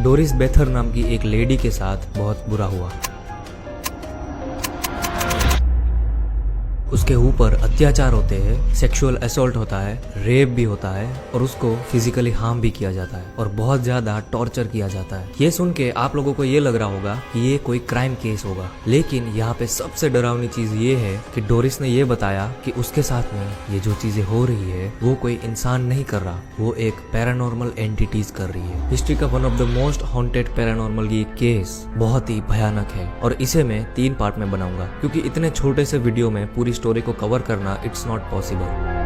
Doris Bethar नाम की एक लेडी के साथ बहुत बुरा हुआ। उसके ऊपर अत्याचार होते हैं, सेक्सुअल असॉल्ट होता है, रेप भी होता है और उसको फिजिकली हार्म भी किया जाता है और बहुत ज्यादा टॉर्चर किया जाता है। ये सुन के आप लोगों को ये लग रहा होगा कि ये कोई क्राइम केस होगा, लेकिन यहाँ पे सबसे डरावनी चीज ये है कि डोरिस ने ये बताया कि उसके साथ में ये जो चीजें हो रही है वो कोई इंसान नहीं कर रहा, वो एक पैरानॉर्मल एंटिटीज कर रही है। हिस्ट्री का one of the most haunted paranormal ये केस बहुत ही भयानक है और इसे मैं 3 पार्ट में बनाऊंगा, क्योंकि इतने छोटे से वीडियो में पूरी स्टोरी को कवर करना it's not possible.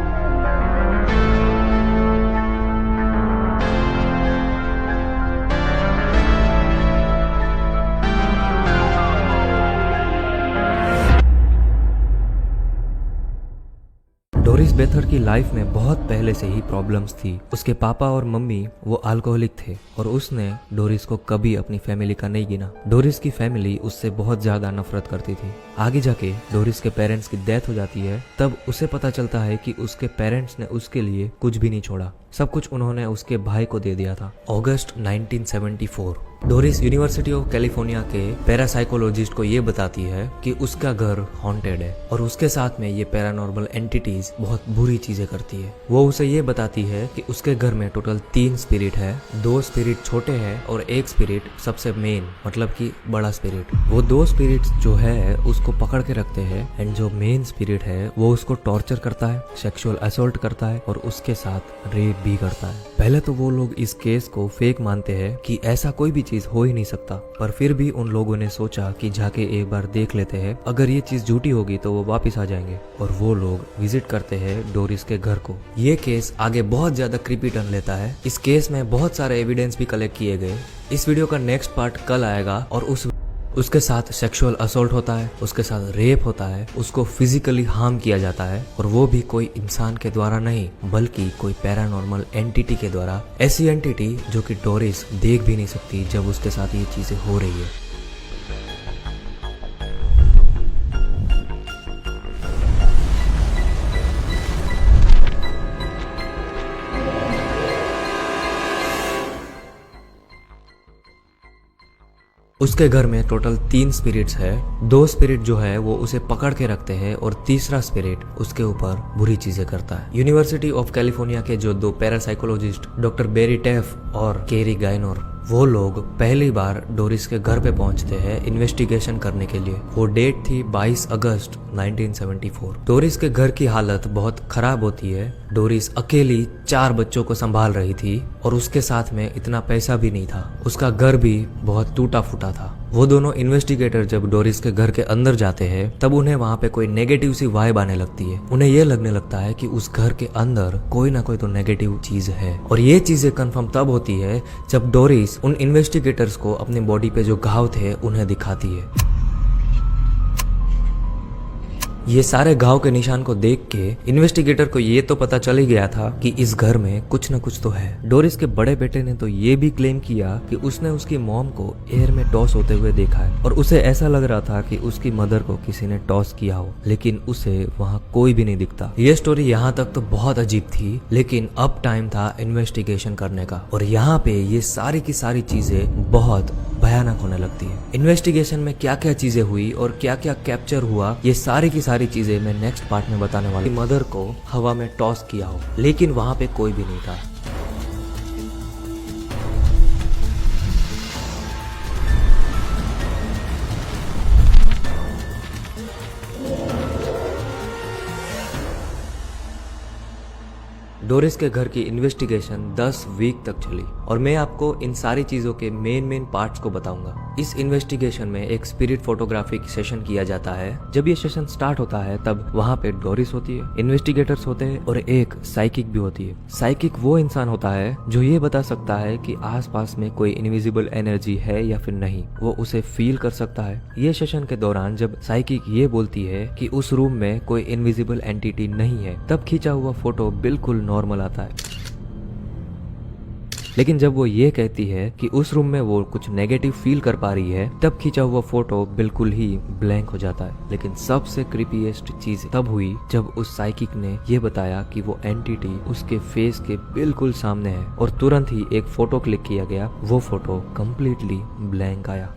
Doris Bethar की लाइफ में बहुत पहले से ही प्रॉब्लम्स थी। उसके पापा और मम्मी वो अल्कोहलिक थे और उसने डोरिस को कभी अपनी फैमिली का नहीं गिना। डोरिस की फैमिली उससे बहुत ज्यादा नफरत करती थी। आगे जाके डोरिस के पेरेंट्स की डेथ हो जाती है, तब उसे पता चलता है कि उसके पेरेंट्स ने उसके लिए कुछ भी नहीं छोड़ा, सब कुछ उन्होंने उसके भाई को दे दिया था। अगस्त 1974 डोरिस यूनिवर्सिटी ऑफ कैलिफोर्निया के पैरासाइकोलॉजिस्ट को ये बताती है कि उसका घर हॉन्टेड है और उसके साथ में ये पैरानॉर्मल एंटिटीज बहुत बुरी चीजें करती है। वो उसे ये बताती है कि उसके घर में टोटल 3 स्पिरिट है, 2 स्पिरिट छोटे हैं और 1 स्पिरिट सबसे मेन मतलब कि बड़ा स्पिरिट। वो 2 स्पिरिट जो है उसको पकड़ के रखते हैं एंड जो मेन स्पिरिट है वो उसको टॉर्चर करता है, सेक्सुअल असॉल्ट करता है और उसके साथ रेप भी करता है। पहले तो वो लोग इस केस को फेक मानते हैं कि ऐसा कोई भी चीज हो ही नहीं सकता, पर फिर भी उन लोगों ने सोचा कि जाके एक बार देख लेते हैं, अगर ये चीज झूठी होगी तो वो वापस आ जाएंगे और वो लोग विजिट करते हैं डोरिस के घर को। ये केस आगे बहुत ज्यादा क्रीपी टर्न लेता है। इस केस में बहुत सारे एविडेंस भी कलेक्ट किए गए। इस वीडियो का नेक्स्ट पार्ट कल आएगा और उसके साथ सेक्सुअल असॉल्ट होता है, उसके साथ रेप होता है, उसको फिजिकली हार्म किया जाता है और वो भी कोई इंसान के द्वारा नहीं बल्कि कोई पैरानॉर्मल एंटिटी के द्वारा। ऐसी एंटिटी जो कि डोरिस देख भी नहीं सकती जब उसके साथ ये चीजें हो रही है। उसके घर में टोटल 3 स्पिरिट्स है। 2 स्पिरिट जो है वो उसे पकड़ के रखते हैं और तीसरा स्पिरिट उसके ऊपर बुरी चीजें करता है। यूनिवर्सिटी ऑफ कैलिफोर्निया के जो 2 पैरासाइकोलॉजिस्ट डॉक्टर बेरी टेफ और केरी गाइनोर, वो लोग पहली बार डोरिस के घर पे पहुंचते हैं इन्वेस्टिगेशन करने के लिए। वो डेट थी 22 अगस्त 1974। डोरिस के घर की हालत बहुत खराब होती है। डोरिस अकेली 4 बच्चों को संभाल रही थी और उसके साथ में इतना पैसा भी नहीं था। उसका घर भी बहुत टूटा फूटा था। वो दोनों इन्वेस्टिगेटर जब डोरिस के घर के अंदर जाते हैं तब उन्हें वहाँ पे कोई नेगेटिव सी वाइब आने लगती है। उन्हें ये लगने लगता है कि उस घर के अंदर कोई ना कोई तो नेगेटिव चीज है और ये चीजें कंफर्म तब होती है जब डोरिस उन इन्वेस्टिगेटर्स को अपनी बॉडी पे जो घाव थे उन्हें दिखाती है। ये सारे घाव के निशान को देख के इन्वेस्टिगेटर को ये तो पता चल ही गया था कि इस घर में कुछ न कुछ तो है। डोरिस के बड़े बेटे ने तो ये भी क्लेम किया कि उसने उसकी मॉम को एयर में टॉस होते हुए देखा है और उसे ऐसा लग रहा था कि उसकी मदर को किसी ने टॉस किया हो, लेकिन उसे वहाँ कोई भी नहीं दिखता। ये स्टोरी यहाँ तक तो बहुत अजीब थी, लेकिन अब टाइम था इन्वेस्टिगेशन करने का और यहाँ पे ये सारी की सारी चीजें बहुत भयानक होने लगती है। इन्वेस्टिगेशन में क्या क्या चीजें हुई और क्या क्या कैप्चर हुआ, ये सारी की सारी चीजें मैं नेक्स्ट पार्ट में बताने वाला हूं। मदर को हवा में टॉस किया हो लेकिन वहां पे कोई भी नहीं था। डोरिस के घर की इन्वेस्टिगेशन 10 वीक तक चली और मैं आपको इन सारी चीजों के मेन पार्ट्स को बताऊंगा। इस इन्वेस्टिगेशन में एक स्पिरिट फोटोग्राफी सेशन किया जाता है। जब ये सेशन स्टार्ट होता है तब वहाँ पे डोरिस होती है, इन्वेस्टिगेटर्स होते हैं और एक साइकिक भी होती है। साइकिक वो इंसान होता है जो ये बता सकता है कि आसपास में कोई इनविजिबल एनर्जी है या फिर नहीं, वो उसे फील कर सकता है। ये सेशन के दौरान जब साइकिक ये बोलती है कि उस रूम में कोई इनविजिबल एंटिटी नहीं है, तब खींचा हुआ फोटो बिल्कुल नॉर्मल आता है। लेकिन जब वो ये कहती है कि उस रूम में वो कुछ नेगेटिव फील कर पा रही है, तब खींचा हुआ फोटो बिल्कुल ही ब्लैंक हो जाता है। लेकिन सबसे क्रीपीएस्ट चीज तब हुई जब उस साइकिक ने ये बताया कि वो एंटिटी उसके फेस के बिल्कुल सामने है और तुरंत ही एक फोटो क्लिक किया गया। वो फोटो कंप्लीटली ब्लैंक आया।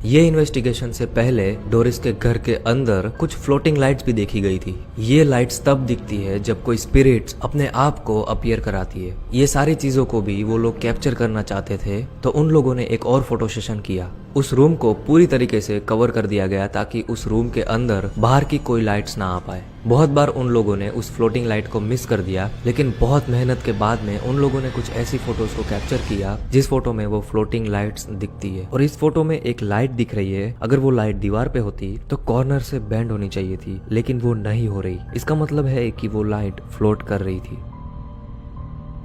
ये इन्वेस्टिगेशन से पहले डोरिस के घर के अंदर कुछ फ्लोटिंग लाइट्स भी देखी गई थी। ये लाइट्स तब दिखती है जब कोई स्पिरिट्स अपने आप को अपीयर कराती है। ये सारी चीजों को भी वो लोग कैप्चर करना चाहते थे, तो उन लोगों ने एक और फोटो सेशन किया। उस रूम को पूरी तरीके से कवर कर दिया गया ताकि उस रूम के अंदर बाहर की कोई लाइट्स ना आ पाए। बहुत बार उन लोगों ने उस फ्लोटिंग लाइट को मिस कर दिया, लेकिन बहुत मेहनत के बाद में उन लोगों ने कुछ ऐसी फोटोज को कैप्चर किया जिस फोटो में वो फ्लोटिंग लाइट्स दिखती है। और इस फोटो में एक लाइट दिख रही है। अगर वो लाइट दीवार पे होती तो कॉर्नर से बेंड होनी चाहिए थी, लेकिन वो नहीं हो रही। इसका मतलब है कि वो लाइट फ्लोट कर रही थी।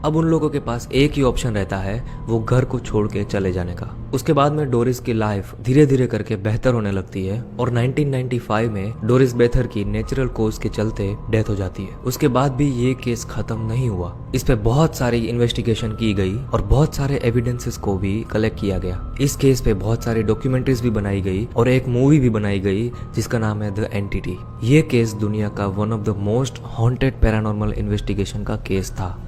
अब उन लोगों के पास एक ही ऑप्शन रहता है, वो घर को छोड़ के चले जाने का। उसके बाद में डोरिस की लाइफ धीरे धीरे करके बेहतर होने लगती है और 1995 में डोरिस बेथर की नेचुरल कोज के चलते डेथ हो जाती है। उसके बाद भी ये केस खत्म नहीं हुआ। इस पे बहुत सारी इन्वेस्टिगेशन की गई और बहुत सारे एविडेंसेस को भी कलेक्ट किया गया। इस केस पे बहुत सारी डॉक्यूमेंट्रीज भी बनाई गई और एक मूवी भी बनाई गई जिसका नाम है द एंटिटी। ये केस दुनिया का one of the most haunted paranormal investigation का केस था।